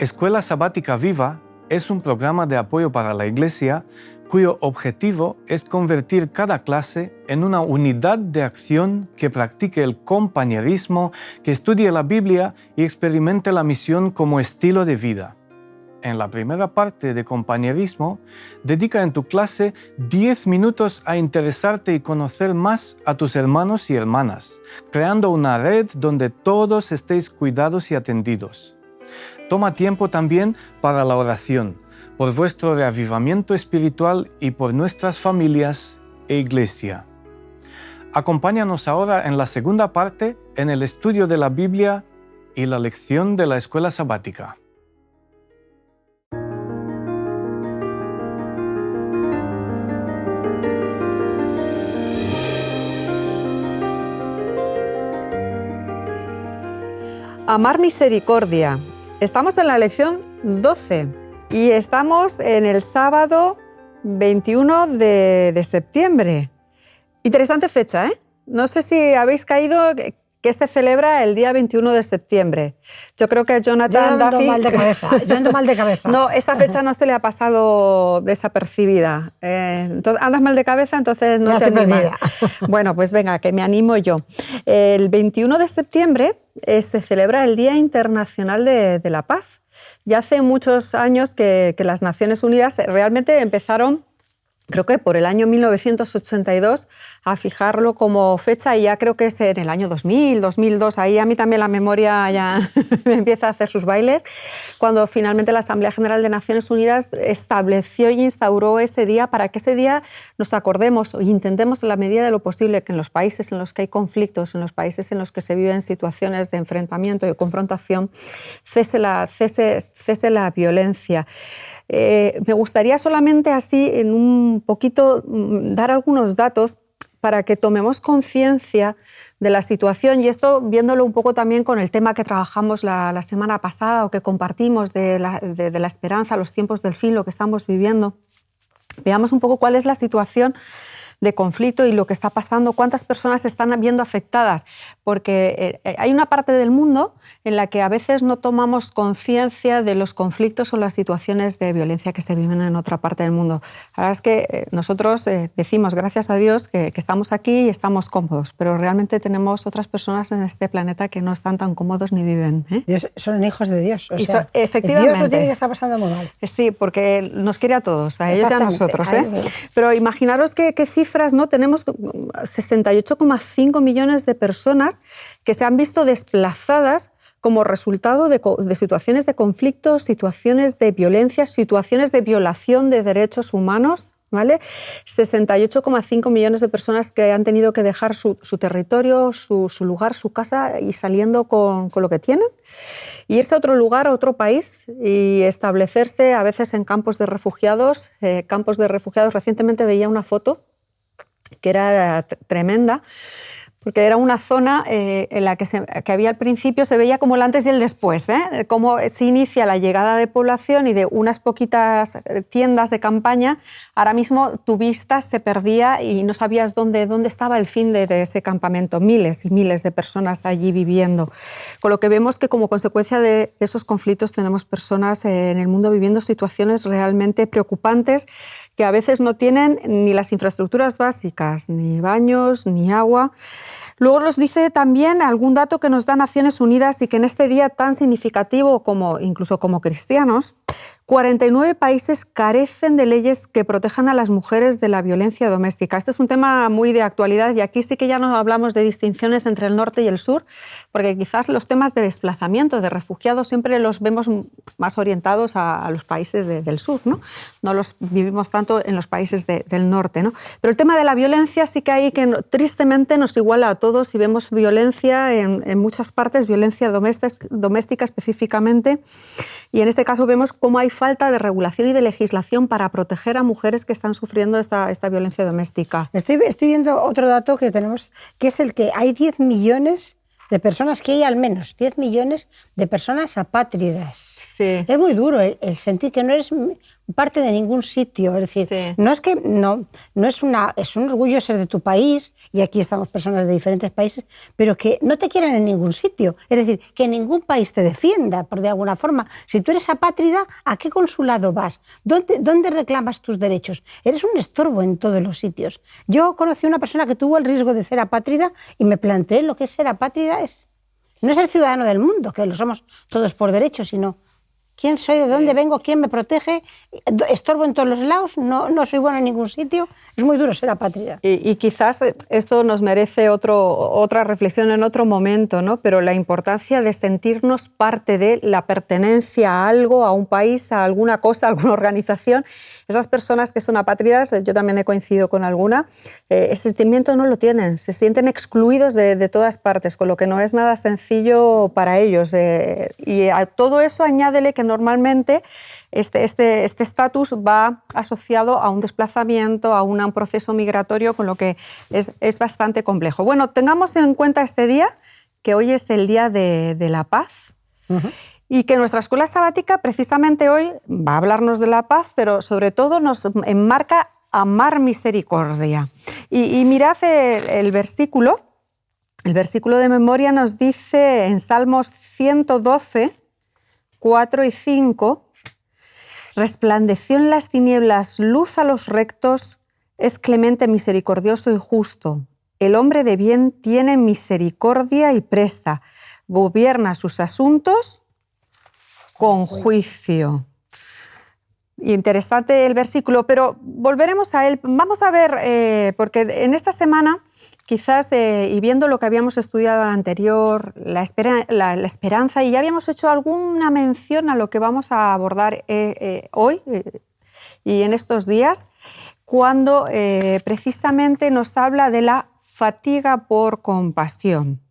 Escuela Sabática Viva es un programa de apoyo para la Iglesia cuyo objetivo es convertir cada clase en una unidad de acción que practique el compañerismo, que estudie la Biblia y experimente la misión como estilo de vida. En la primera parte de compañerismo, dedica en tu clase 10 minutos a interesarte y conocer más a tus hermanos y hermanas, creando una red donde todos estéis cuidados y atendidos. Toma tiempo también para la oración, por vuestro reavivamiento espiritual y por nuestras familias e iglesia. Acompáñanos ahora en la segunda parte en el estudio de la Biblia y la lección de la escuela sabática. Amar misericordia. Estamos en la lección 12 y estamos en el sábado 21 de septiembre. Interesante fecha, ¿eh? No sé si habéis caído que se celebra el día 21 de septiembre. Yo creo que Jonathan Yo ando Duffy... mal de cabeza. No, esta fecha no se le ha pasado desapercibida. Entonces, ¿andas mal de cabeza? Entonces no te animas. Bueno, pues venga, que me animo yo. El 21 de septiembre se celebra el Día Internacional de la Paz. Ya hace muchos años que las Naciones Unidas realmente empezaron, creo que por el año 1982, a fijarlo como fecha, y ya creo que es en el año 2000, 2002, ahí a mí también la memoria ya me empieza a hacer sus bailes, cuando finalmente la Asamblea General de Naciones Unidas estableció y instauró ese día para que ese día nos acordemos o intentemos en la medida de lo posible que en los países en los que hay conflictos, en los países en los que se viven situaciones de enfrentamiento y de confrontación, cese la violencia. Me gustaría solamente así en un poquito dar algunos datos para que tomemos conciencia de la situación, y esto viéndolo un poco también con el tema que trabajamos la semana pasada o que compartimos de la esperanza, los tiempos del fin, lo que estamos viviendo. Veamos un poco cuál es la situación de conflicto y lo que está pasando, cuántas personas se están viendo afectadas, porque hay una parte del mundo en la que a veces no tomamos conciencia de los conflictos o las situaciones de violencia que se viven en otra parte del mundo. La verdad es que nosotros decimos, gracias a Dios, que estamos aquí y estamos cómodos, pero realmente tenemos otras personas en este planeta que no están tan cómodos ni viven. Dios, son hijos de Dios. O sea, efectivamente. Dios lo tiene que estar pasando muy mal. Sí, porque nos quiere a todos, a ellos y a nosotros. Pero imaginaros qué cifras, ¿no? Tenemos 68,5 millones de personas que se han visto desplazadas como resultado de situaciones de conflicto, situaciones de violencia, situaciones de violación de derechos humanos, ¿vale? 68,5 millones de personas que han tenido que dejar su territorio, su lugar, su casa, y saliendo con lo que tienen, y irse a otro lugar, a otro país, y establecerse a veces en campos de refugiados. Recientemente veía una foto que era tremenda, porque era una zona en la que había al principio, se veía como el antes y el después, cómo se inicia la llegada de población y de unas poquitas tiendas de campaña, ahora mismo tu vista se perdía y no sabías dónde estaba el fin de ese campamento, miles y miles de personas allí viviendo. Con lo que vemos que como consecuencia de esos conflictos tenemos personas en el mundo viviendo situaciones realmente preocupantes, que a veces no tienen ni las infraestructuras básicas, ni baños, ni agua. Luego nos dice también algún dato que nos da Naciones Unidas, y que en este día tan significativo incluso como cristianos, 49 países carecen de leyes que protejan a las mujeres de la violencia doméstica. Este es un tema muy de actualidad, y aquí sí que ya no hablamos de distinciones entre el norte y el sur, porque quizás los temas de desplazamiento, de refugiados, siempre los vemos más orientados a los países del sur, ¿no? No los vivimos tanto en los países del norte, ¿no? Pero el tema de la violencia sí que hay que tristemente nos iguala a todos, y vemos violencia en muchas partes, violencia doméstica específicamente, y en este caso vemos cómo hay falta de regulación y de legislación para proteger a mujeres que están sufriendo esta violencia doméstica. Estoy viendo otro dato que tenemos, que es el que hay 10 millones de personas, que hay al menos 10 millones de personas apátridas. Sí. Es muy duro el sentir que no eres parte de ningún sitio. Es decir, Sí. no es que no es es un orgullo ser de tu país, y aquí estamos personas de diferentes países, pero que no te quieran en ningún sitio. Es decir, que ningún país te defienda, por de alguna forma. Si tú eres apátrida, ¿a qué consulado vas? ¿Dónde reclamas tus derechos? Eres un estorbo en todos los sitios. Yo conocí a una persona que tuvo el riesgo de ser apátrida y me planteé lo que es ser apátrida. No es el ciudadano del mundo, que lo somos todos por derecho, sino quién soy, de dónde vengo, quién me protege, estorbo en todos los lados, no soy bueno en ningún sitio. Es muy duro ser apátrida. Y quizás esto nos merece otra reflexión en otro momento, ¿no? Pero la importancia de sentirnos parte de la pertenencia a algo, a un país, a alguna cosa, a alguna organización. Esas personas que son apátridas, yo también he coincidido con alguna, ese sentimiento no lo tienen, se sienten excluidos de todas partes, con lo que no es nada sencillo para ellos. Y a todo eso añádele que normalmente este estatus va asociado a un desplazamiento, a un proceso migratorio, con lo que es bastante complejo. Bueno, tengamos en cuenta este día, que hoy es el Día de la Paz, y que nuestra escuela sabática precisamente hoy va a hablarnos de la paz, pero sobre todo nos enmarca amar misericordia. Y mirad el versículo. El versículo de memoria nos dice en Salmos 112, 4 y 5, resplandeció en las tinieblas luz a los rectos, es clemente, misericordioso y justo. El hombre de bien tiene misericordia y presta, gobierna sus asuntos con juicio. Interesante el versículo, pero volveremos a él. Vamos a ver, porque en esta semana, quizás, y viendo lo que habíamos estudiado al anterior, la esperanza, y ya habíamos hecho alguna mención a lo que vamos a abordar hoy y en estos días, cuando precisamente nos habla de la fatiga por compasión.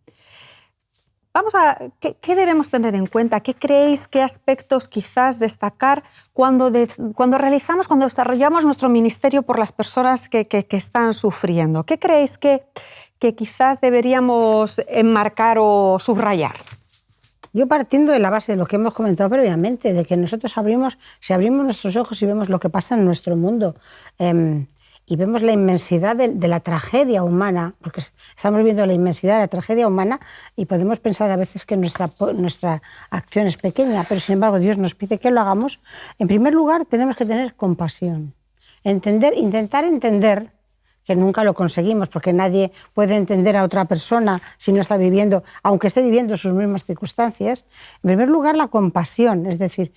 ¿Qué debemos tener en cuenta? ¿Qué creéis, qué aspectos quizás destacar cuando desarrollamos nuestro ministerio por las personas que están sufriendo? ¿Qué creéis que quizás deberíamos enmarcar o subrayar? Yo, partiendo de la base de lo que hemos comentado previamente, de que nosotros si abrimos nuestros ojos y vemos lo que pasa en nuestro mundo, y vemos la inmensidad de la tragedia humana, porque estamos viendo la inmensidad de la tragedia humana y podemos pensar a veces que nuestra acción es pequeña, pero sin embargo Dios nos pide que lo hagamos. En primer lugar, tenemos que tener compasión, intentar entender, que nunca lo conseguimos, porque nadie puede entender a otra persona si no está viviendo, aunque esté viviendo sus mismas circunstancias. En primer lugar, la compasión, es decir,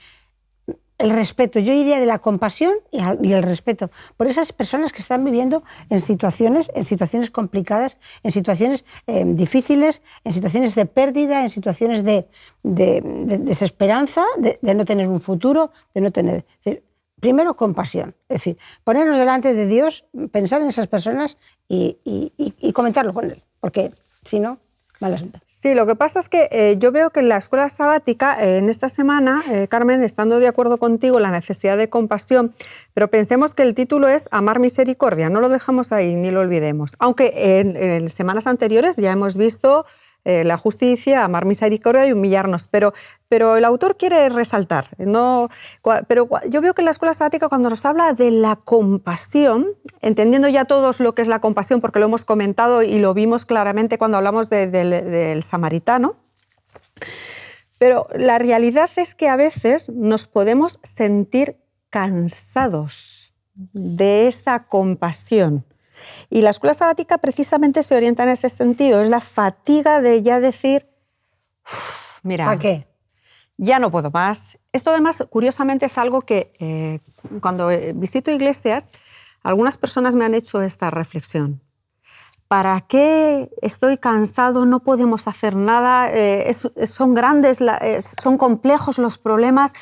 el respeto. Yo iría de la compasión y el respeto por esas personas que están viviendo en situaciones complicadas, en situaciones difíciles, en situaciones de pérdida, en situaciones de desesperanza, de no tener un futuro, de no tener... Es decir, primero, compasión. Es decir, ponernos delante de Dios, pensar en esas personas y comentarlo con Él, porque si no... Sí, lo que pasa es que yo veo que en la escuela sabática, en esta semana, Carmen, estando de acuerdo contigo en la necesidad de compasión, pero pensemos que el título es Amar misericordia, no lo dejamos ahí ni lo olvidemos. Aunque en semanas anteriores ya hemos visto la justicia, amar misericordia y humillarnos, pero el autor quiere resaltar. Pero yo veo que en la escuela sabática, cuando nos habla de la compasión, entendiendo ya todos lo que es la compasión, porque lo hemos comentado y lo vimos claramente cuando hablamos del samaritano, pero la realidad es que a veces nos podemos sentir cansados de esa compasión. Y la escuela sabática precisamente se orienta en ese sentido, es la fatiga de ya decir, mira, ¿a qué? Ya no puedo más. Esto además, curiosamente, es algo que cuando visito iglesias, algunas personas me han hecho esta reflexión. ¿Para qué estoy cansado? No podemos hacer nada, son grandes, son complejos los problemas.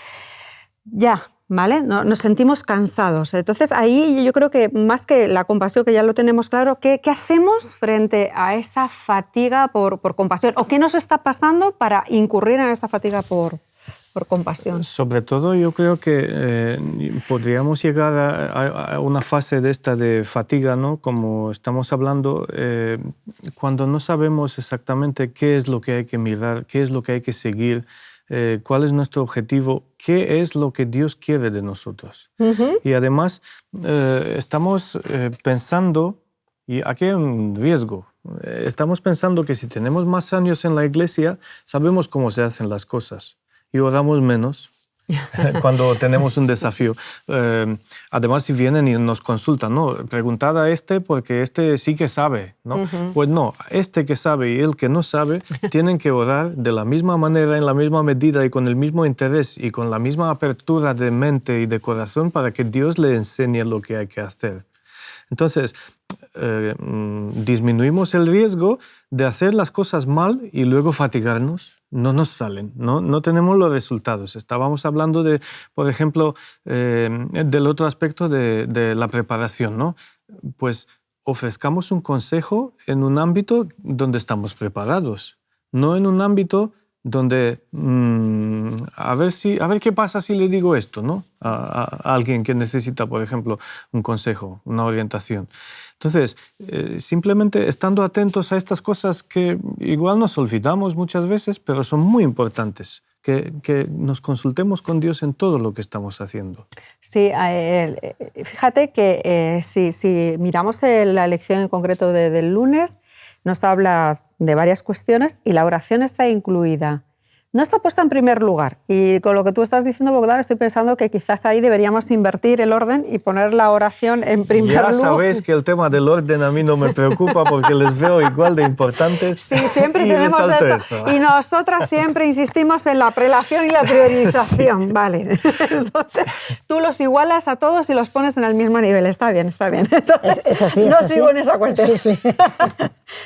Ya, ¿vale? Nos sentimos cansados. Entonces, ahí yo creo que más que la compasión, que ya lo tenemos claro, ¿qué hacemos frente a esa fatiga por compasión? ¿O qué nos está pasando para incurrir en esa fatiga por compasión? Sobre todo, yo creo que podríamos llegar a una fase de esta de fatiga, ¿no? Como estamos hablando, cuando no sabemos exactamente qué es lo que hay que mirar, qué es lo que hay que seguir. cuál es nuestro objetivo, qué es lo que Dios quiere de nosotros. Y además estamos pensando, y aquí hay un riesgo, estamos pensando que si tenemos más años en la iglesia, sabemos cómo se hacen las cosas y oramos menos cuando tenemos un desafío. Además, si vienen y nos consultan, ¿no? Preguntad a este porque este sí que sabe, ¿no? Pues no, este que sabe y el que no sabe tienen que orar de la misma manera, en la misma medida y con el mismo interés y con la misma apertura de mente y de corazón para que Dios le enseñe lo que hay que hacer. Entonces, disminuimos el riesgo de hacer las cosas mal y luego fatigarnos. No nos salen, no tenemos los resultados. Estábamos hablando de, por ejemplo, del otro aspecto de la preparación, ¿no? Pues ofrezcamos un consejo en un ámbito donde estamos preparados, no en un ámbito donde a ver qué pasa si le digo esto, ¿no? A alguien que necesita, por ejemplo, un consejo, una orientación. Entonces, simplemente estando atentos a estas cosas que igual nos olvidamos muchas veces, pero son muy importantes, que nos consultemos con Dios en todo lo que estamos haciendo. Sí, fíjate que si miramos la lección en concreto del lunes, nos habla de varias cuestiones y la oración está incluida. No está puesta en primer lugar. Y con lo que tú estás diciendo, Bogdan, estoy pensando que quizás ahí deberíamos invertir el orden y poner la oración en primer lugar. Ya sabéis que el tema del orden a mí no me preocupa porque les veo igual de importantes. Sí, siempre tenemos esto. Y nosotras siempre insistimos en la prelación y la priorización. Vale. Entonces, tú los igualas a todos y los pones en el mismo nivel. Está bien, está bien. Entonces, es así, no sigo en esa cuestión. Sí.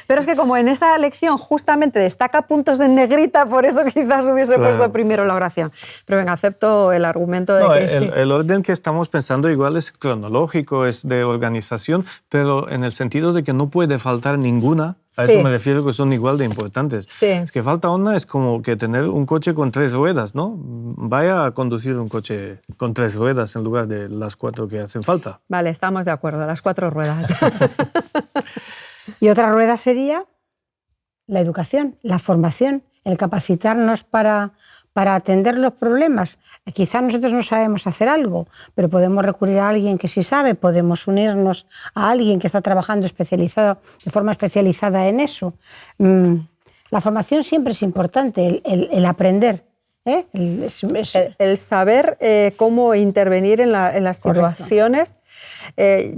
Pero es que como en esa lección justamente destaca puntos en negrita, por eso quizás hubiese puesto primero la oración. Pero venga, acepto el argumento de que sí. El orden que estamos pensando igual es cronológico, es de organización, pero en el sentido de que no puede faltar ninguna. A eso me refiero, que son igual de importantes. Sí. Es que falta una, es como que tener un coche con 3 ruedas, ¿no? Vaya a conducir un coche con 3 ruedas en lugar de las 4 que hacen falta. Vale, estamos de acuerdo, las 4 ruedas. Y otra rueda sería la educación, la formación, el capacitarnos para atender los problemas. Quizá nosotros no sabemos hacer algo, pero podemos recurrir a alguien que sí sabe, podemos unirnos a alguien que está trabajando de forma especializada en eso. La formación siempre es importante, el aprender. El saber cómo intervenir en las situaciones.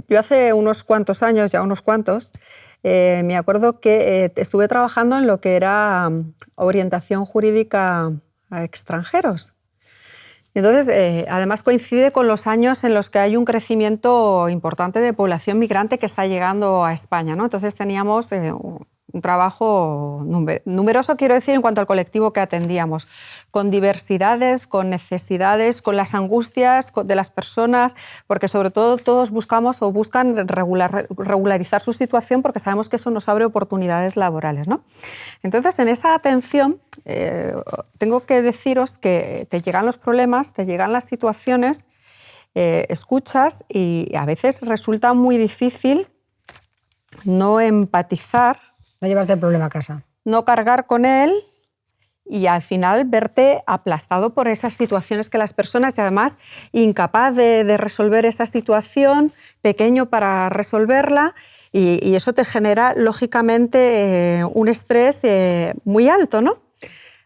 Yo hace unos cuantos años, me acuerdo que estuve trabajando en lo que era orientación jurídica a extranjeros. Entonces, además coincide con los años en los que hay un crecimiento importante de población migrante que está llegando a España, ¿no? Entonces teníamos un trabajo numeroso, quiero decir, en cuanto al colectivo que atendíamos, con diversidades, con necesidades, con las angustias de las personas, porque sobre todo todos buscamos o buscan regularizar su situación porque sabemos que eso nos abre oportunidades laborales, ¿no? Entonces, en esa atención, tengo que deciros que te llegan los problemas, te llegan las situaciones, escuchas y a veces resulta muy difícil no empatizar, no llevarte el problema a casa, no cargar con él y al final verte aplastado por esas situaciones que las personas, y además incapaz de resolver esa situación, pequeño para resolverla, y eso te genera lógicamente un estrés muy alto, ¿no?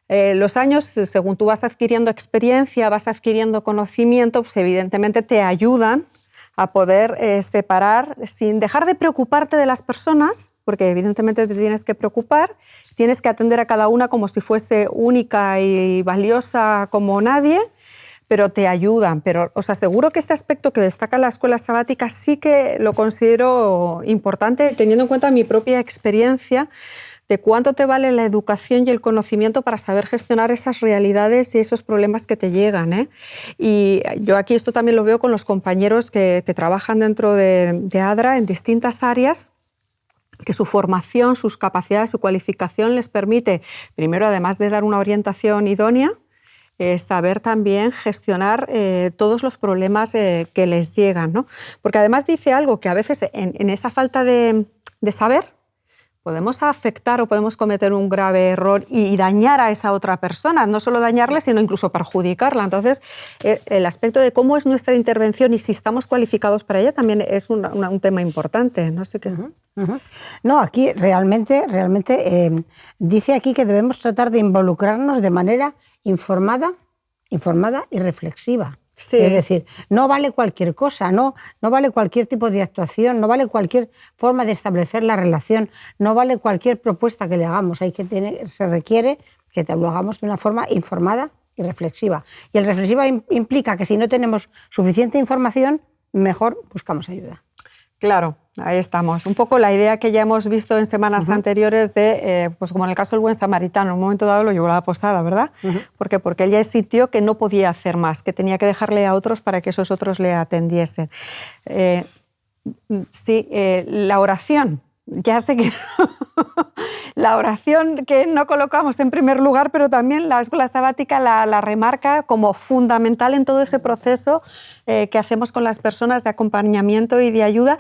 Los años, según tú vas adquiriendo experiencia, vas adquiriendo conocimiento, pues evidentemente te ayudan a poder separar sin dejar de preocuparte de las personas, porque evidentemente te tienes que preocupar, tienes que atender a cada una como si fuese única y valiosa como nadie, pero te ayudan. Pero os aseguro que este aspecto que destaca la escuela sabática sí que lo considero importante, teniendo en cuenta mi propia experiencia de cuánto te vale la educación y el conocimiento para saber gestionar esas realidades y esos problemas que te llegan, ¿eh? Y yo aquí esto también lo veo con los compañeros que trabajan dentro de ADRA en distintas áreas, que su formación, sus capacidades, su cualificación les permite, primero, además de dar una orientación idónea, saber también gestionar todos los problemas que les llegan, ¿no? Porque además dice algo que a veces en esa falta de saber, podemos afectar o podemos cometer un grave error y dañar a esa otra persona, no solo dañarla, sino incluso perjudicarla. Entonces, el aspecto de cómo es nuestra intervención y si estamos cualificados para ella también es un tema importante. No sé qué. No, aquí realmente dice aquí que debemos tratar de involucrarnos de manera informada y reflexiva. Sí. Es decir, no vale cualquier cosa, no vale cualquier tipo de actuación, no vale cualquier forma de establecer la relación, no vale cualquier propuesta que le hagamos. Se requiere que lo hagamos de una forma informada y reflexiva. Y el reflexiva implica que si no tenemos suficiente información, mejor buscamos ayuda. Claro, ahí estamos. Un poco la idea que ya hemos visto en semanas anteriores de, pues como en el caso del buen samaritano, en un momento dado lo llevó a la posada, ¿verdad? ¿Por qué? Porque él ya sintió que no podía hacer más, que tenía que dejarle a otros para que esos otros le atendiesen. La oración. Ya sé que la oración que no colocamos en primer lugar, pero también la escuela sabática la remarca como fundamental en todo ese proceso que hacemos con las personas de acompañamiento y de ayuda.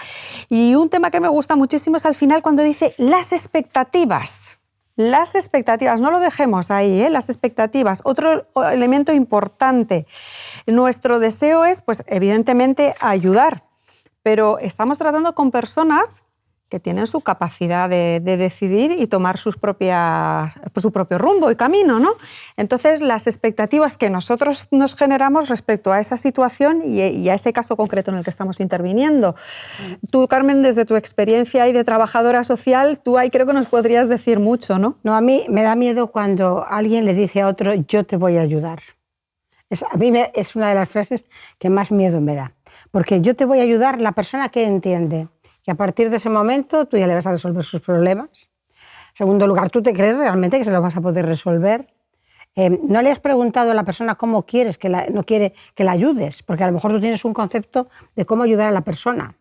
Y un tema que me gusta muchísimo es al final cuando dice las expectativas. Las expectativas, no lo dejemos ahí, las expectativas. Otro elemento importante. Nuestro deseo es, pues, evidentemente, ayudar, pero estamos tratando con personas que tienen su capacidad de decidir y tomar su propio rumbo y camino, ¿no? Entonces, las expectativas que nosotros nos generamos respecto a esa situación y a ese caso concreto en el que estamos interviniendo. Tú, Carmen, desde tu experiencia y de trabajadora social, tú ahí creo que nos podrías decir mucho, ¿no? No, a mí me da miedo cuando alguien le dice a otro, yo te voy a ayudar. A mí es una de las frases que más miedo me da. Porque yo te voy a ayudar, la persona que entiende que a partir de ese momento tú ya le vas a resolver sus problemas. En segundo lugar, ¿tú te crees realmente que se lo vas a poder resolver? No le has preguntado a la persona cómo quieres no quiere que la ayudes, porque a lo mejor tú tienes un concepto de cómo ayudar a la persona.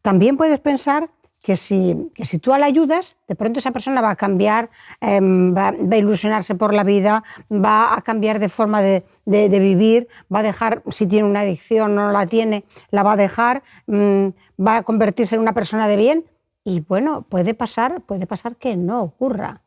También puedes pensar que si tú la ayudas, de pronto esa persona va a cambiar, va a ilusionarse por la vida, va a cambiar de forma de vivir, va a dejar, si tiene una adicción o no la tiene, la va a dejar, va a convertirse en una persona de bien y bueno, puede pasar que no ocurra.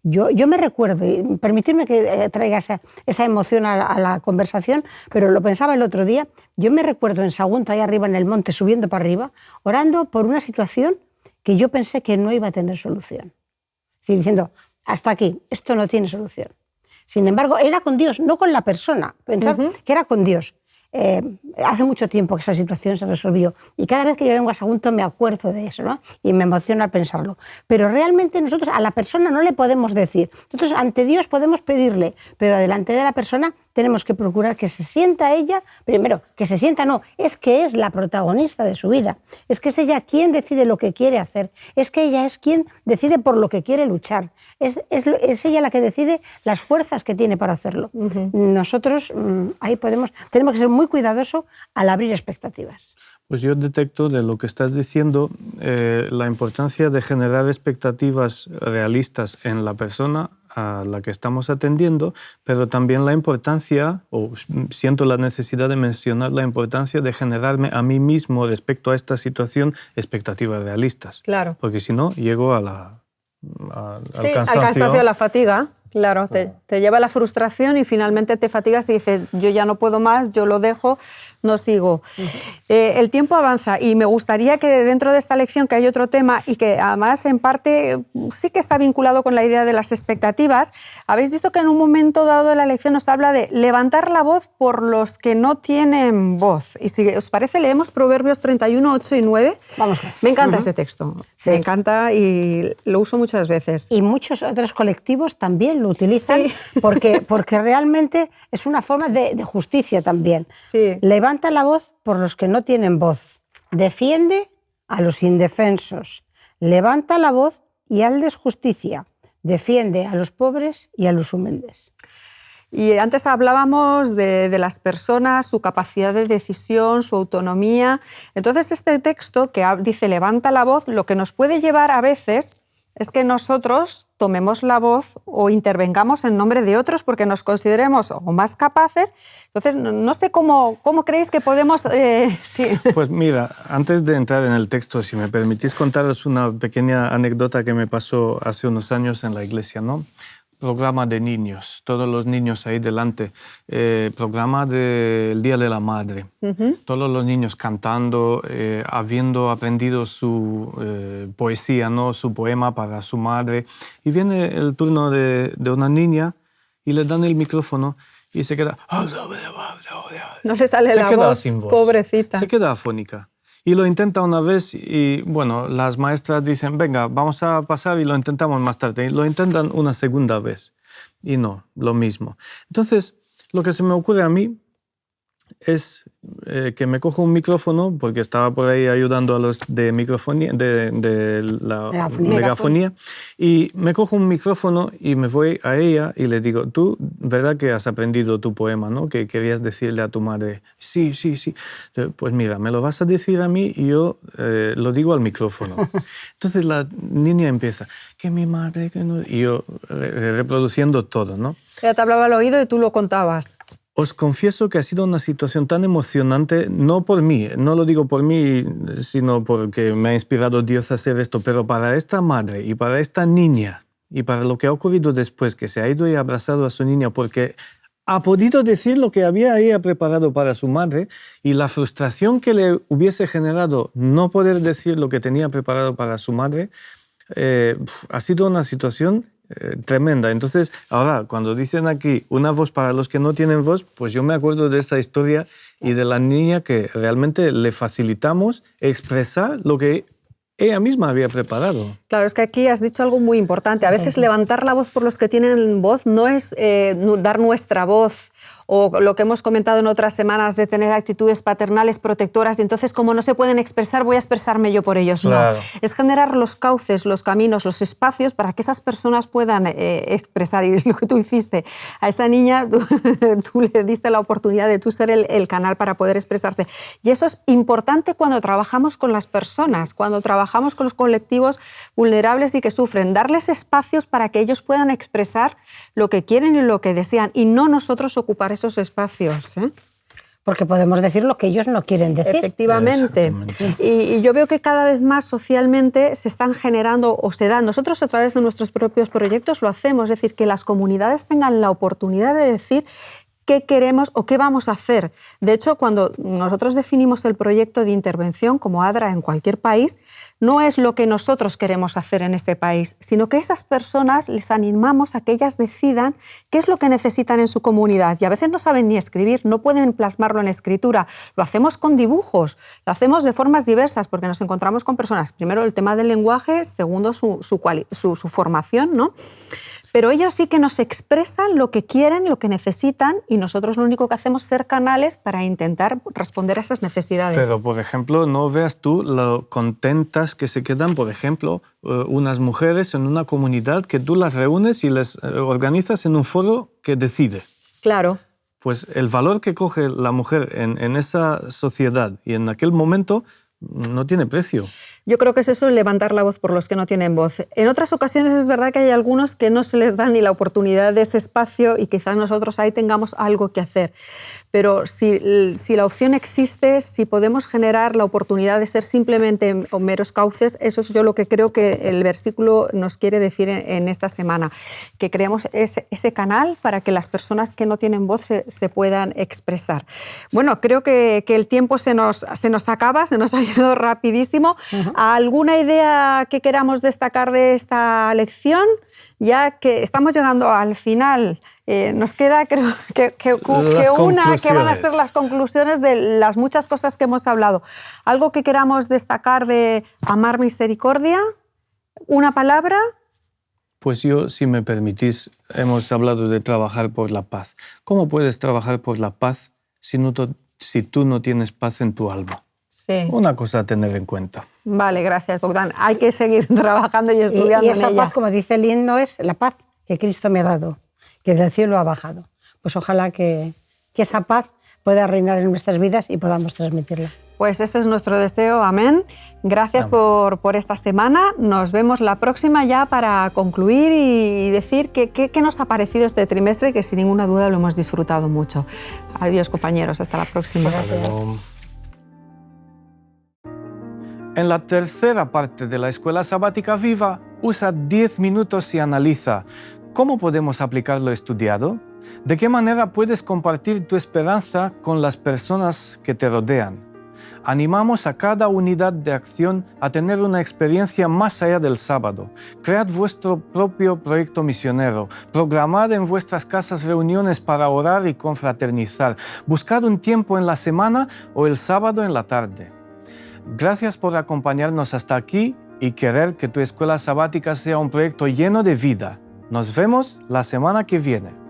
Yo me recuerdo, y permitirme que traiga esa emoción a la conversación, pero lo pensaba el otro día, yo me recuerdo en Sagunto, ahí arriba en el monte, subiendo para arriba, orando por una situación que yo pensé que no iba a tener solución. Sí, diciendo, hasta aquí, esto no tiene solución. Sin embargo, era con Dios, no con la persona, pensar que era con Dios. Hace mucho tiempo que esa situación se resolvió y cada vez que yo vengo a Sagunto me acuerdo de eso, ¿no? Y me emociona al pensarlo. Pero realmente nosotros a la persona no le podemos decir. Nosotros ante Dios podemos pedirle, pero delante de la persona tenemos que procurar que se sienta ella, primero, que se sienta no, es que es la protagonista de su vida, es que es ella quien decide lo que quiere hacer, es que ella es quien decide por lo que quiere luchar, es ella la que decide las fuerzas que tiene para hacerlo. Nosotros ahí tenemos que ser muy cuidadosos al abrir expectativas. Pues yo detecto de lo que estás diciendo la importancia de generar expectativas realistas en la persona a la que estamos atendiendo, pero también la importancia, o siento la necesidad de mencionar la importancia de generarme a mí mismo respecto a esta situación expectativas realistas. Claro. Porque si no, llego al cansancio, a la fatiga. Claro, te lleva a la frustración y finalmente te fatigas y dices, yo ya no puedo más, yo lo dejo, no sigo. El tiempo avanza y me gustaría que dentro de esta lección, que hay otro tema y que además en parte sí que está vinculado con la idea de las expectativas, habéis visto que en un momento dado de la lección nos habla de levantar la voz por los que no tienen voz. Y si os parece, leemos Proverbios 31, 8 y 9. Vamos. Me encanta ese texto, sí. Me encanta y lo uso muchas veces. Y muchos otros colectivos también lo utilizan, sí. porque realmente es una forma de justicia también. Sí. Levanta la voz por los que no tienen voz, defiende a los indefensos, levanta la voz y hazles justicia, defiende a los pobres y a los humildes. Y antes hablábamos de las personas, su capacidad de decisión, su autonomía. Entonces este texto que dice levanta la voz, lo que nos puede llevar a veces es que nosotros tomemos la voz o intervengamos en nombre de otros porque nos consideremos o más capaces. Entonces, no sé cómo creéis que podemos... sí. Pues mira, antes de entrar en el texto, si me permitís contaros una pequeña anécdota que me pasó hace unos años en la iglesia, ¿no? Programa de niños, todos los niños ahí delante, programa del Día de la Madre, todos los niños cantando, habiendo aprendido su poesía, ¿no? Su poema para su madre, y viene el turno de una niña y le dan el micrófono y se queda... No le sale la voz, sin voz, pobrecita. Se queda afónica. Y lo intenta una vez y, bueno, las maestras dicen, venga, vamos a pasar y lo intentamos más tarde. Y lo intentan una segunda vez. Y no, lo mismo. Entonces, lo que se me ocurre a mí es que me cojo un micrófono, porque estaba por ahí ayudando a los de microfonía, de la megafonía, y me cojo un micrófono y me voy a ella y le digo, tú, ¿verdad que has aprendido tu poema, ¿no? Que querías decirle a tu madre? Sí, sí, sí. Pues mira, me lo vas a decir a mí y yo lo digo al micrófono. Entonces la niña empieza, que mi madre, que no... Y yo reproduciendo todo, ¿no? Ella te hablaba al oído y tú lo contabas. Os confieso que ha sido una situación tan emocionante, no por mí, no lo digo por mí, sino porque me ha inspirado Dios a hacer esto, pero para esta madre y para esta niña y para lo que ha ocurrido después, que se ha ido y ha abrazado a su niña porque ha podido decir lo que había ella preparado para su madre, y la frustración que le hubiese generado no poder decir lo que tenía preparado para su madre, ha sido una situación tremenda. Entonces, ahora, cuando dicen aquí una voz para los que no tienen voz, pues yo me acuerdo de esta historia y de la niña que realmente le facilitamos expresar lo que ella misma había preparado. Claro, es que aquí has dicho algo muy importante. A veces levantar la voz por los que tienen voz no es dar nuestra voz, o lo que hemos comentado en otras semanas de tener actitudes paternales protectoras y entonces como no se pueden expresar, voy a expresarme yo por ellos. Claro. No, es generar los cauces, los caminos, los espacios para que esas personas puedan expresar, y es lo que tú hiciste. A esa niña tú le diste la oportunidad de tú ser el canal para poder expresarse. Y eso es importante cuando trabajamos con las personas, cuando trabajamos con los colectivos vulnerables y que sufren, darles espacios para que ellos puedan expresar lo que quieren y lo que desean, y no nosotros ocupar esos espacios, ¿eh? Porque podemos decir lo que ellos no quieren decir. Efectivamente. Y yo veo que cada vez más socialmente se están generando o se dan. Nosotros a través de nuestros propios proyectos lo hacemos, es decir, que las comunidades tengan la oportunidad de decir qué queremos o qué vamos a hacer. De hecho, cuando nosotros definimos el proyecto de intervención como ADRA en cualquier país, no es lo que nosotros queremos hacer en ese país, sino que esas personas les animamos a que ellas decidan qué es lo que necesitan en su comunidad. Y a veces no saben ni escribir, no pueden plasmarlo en escritura. Lo hacemos con dibujos, lo hacemos de formas diversas, porque nos encontramos con personas, primero el tema del lenguaje, segundo su formación, ¿no? Pero ellos sí que nos expresan lo que quieren, lo que necesitan, y nosotros lo único que hacemos es ser canales para intentar responder a esas necesidades. Pero, por ejemplo, no veas tú lo contentas que se quedan, por ejemplo, unas mujeres en una comunidad que tú las reúnes y les organizas en un foro que decide. Claro. Pues el valor que coge la mujer en esa sociedad y en aquel momento no tiene precio. Yo creo que es eso, levantar la voz por los que no tienen voz. En otras ocasiones es verdad que hay algunos que no se les da ni la oportunidad de ese espacio y quizás nosotros ahí tengamos algo que hacer. Pero si la opción existe, si podemos generar la oportunidad de ser simplemente meros cauces, eso es yo lo que creo que el versículo nos quiere decir en esta semana, que creemos ese canal para que las personas que no tienen voz se puedan expresar. Bueno, creo que el tiempo se nos acaba, se nos ha ido rapidísimo. ¿Alguna idea que queramos destacar de esta lección? Ya que estamos llegando al final, nos queda creo que una que van a ser las conclusiones de las muchas cosas que hemos hablado. ¿Algo que queramos destacar de amar misericordia? ¿Una palabra? Pues yo, si me permitís, hemos hablado de trabajar por la paz. ¿Cómo puedes trabajar por la paz si tú no tienes paz en tu alma? Sí. Una cosa a tener en cuenta. Vale, gracias, Bogdan. Hay que seguir trabajando y estudiando y esa en ella. Paz, como dice el himno, es la paz que Cristo me ha dado, que del cielo ha bajado. Pues ojalá que esa paz pueda reinar en nuestras vidas y podamos transmitirla. Pues ese es nuestro deseo, amén. Gracias por esta semana. Nos vemos la próxima ya para concluir y decir qué nos ha parecido este trimestre, que sin ninguna duda lo hemos disfrutado mucho. Adiós, compañeros. Hasta la próxima. En la tercera parte de la Escuela Sabática Viva, usa 10 minutos y analiza cómo podemos aplicar lo estudiado, de qué manera puedes compartir tu esperanza con las personas que te rodean. Animamos a cada unidad de acción a tener una experiencia más allá del sábado. Cread vuestro propio proyecto misionero. Programad en vuestras casas reuniones para orar y confraternizar. Buscad un tiempo en la semana o el sábado en la tarde. Gracias por acompañarnos hasta aquí y querer que tu escuela sabática sea un proyecto lleno de vida. Nos vemos la semana que viene.